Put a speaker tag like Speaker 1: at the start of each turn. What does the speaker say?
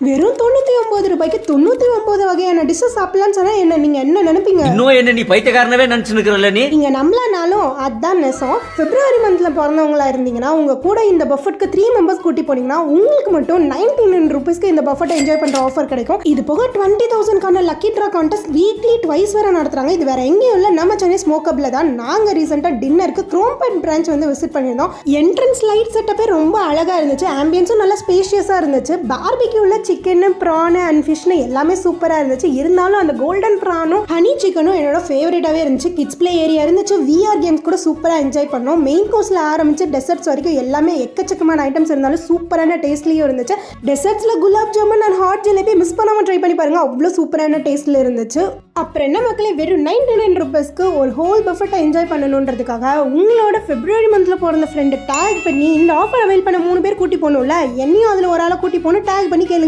Speaker 1: வெறும் 99 ரூபாய்க்கு 99 வகையான டிஷ்ஷஸ் சாப்பிடலாம்னு சொன்னா நீங்க என்ன நினைப்பீங்க?
Speaker 2: இன்னும் என்ன நீ பைத்தியக்காரனவே நினைச்சுக்கிறல்ல நீ?
Speaker 1: நீங்க நம்பலனாலும் அதான் நெசம். பிப்ரவரி மந்த்ல பிறந்தவங்களா இருந்தீங்கன்னா உங்க கூட இந்த பஃபெட்க்கு 3 மெம்பர்ஸ் கூட்டி போனீங்கன்னா உங்களுக்கு மட்டும் 99 ரூபீஸ்க்கு இந்த பஃபெட்டை என்ஜாய் பண்ற ஆஃபர் கிடைக்கும். இது போக 20,000 lucky draw contest weekly twice வர நடத்துறாங்க. இது வேற எங்கேயும் இல்ல, நம்ம சென்னை ஸ்மோக்கப்ல தான். நாங்க ரீசெண்டா டின்னருக்கு குரோம்பேட் பிரான்ச் வந்து விசிட் பண்ணியிருந்தோம். என்ட்ரன்ஸ் லைட் செட்டப்பே ரொம்ப அழகா இருந்துச்சு. ஆம்பியன்ஸும் நல்லா ஸ்பேஷியஸா இருந்துச்சு. பார்பிக்யூல சிக்கன், ப்ரான் அண்ட் ஃபிஷ்னு எல்லாமே சூப்பரா இருந்துச்சு. இருந்தாலும் அந்த கோல்டன் ப்ரானும் ஹனி சிக்கனும் என்னோட ஃபேவரட்டாவே இருந்துச்சு. கிட்ஸ் பிளே ஏரியா இருந்துச்சு. விஆர் கேம்ஸ் கூட சூப்பரா என்ஜாய் பண்ணோம். மெயின் கோர்ஸ்ல ஆரம்பிச்சு டெசர்ட்ஸ் வரைக்கும் எல்லாமே எக்கச்சக்கமான ஐட்டம்ஸ் இருந்தாலும் சூப்பரான டேஸ்ட்லயும் இருந்துச்சு. டெசர்ட்ஸ்ல gulab jamun and hot jalebi miss பண்ணாம ட்ரை பண்ணி பாருங்க, அவ்வளோ சூப்பரான டேஸ்ட்ல இருந்துச்சு. அப்புறம் என்ன மக்களே, வெறும் 99 ரூபீஸ்க்கு ஒரு ஹோல் பஃபெட்டை என்ஜாய் பண்ணணுன்றதுக்காக உங்களோட பிப்ரவரி மந்த்ல போகிற ஃப்ரெண்டு டேக் பண்ணி இந்த ஆஃபர் அவைல் பண்ண 3 பேர் கூட்டி போகணும்ல, என்னையும் அதில் ஒரு ஆளை கூட்டி போகணும். டேக் பண்ணி கேளுங்க.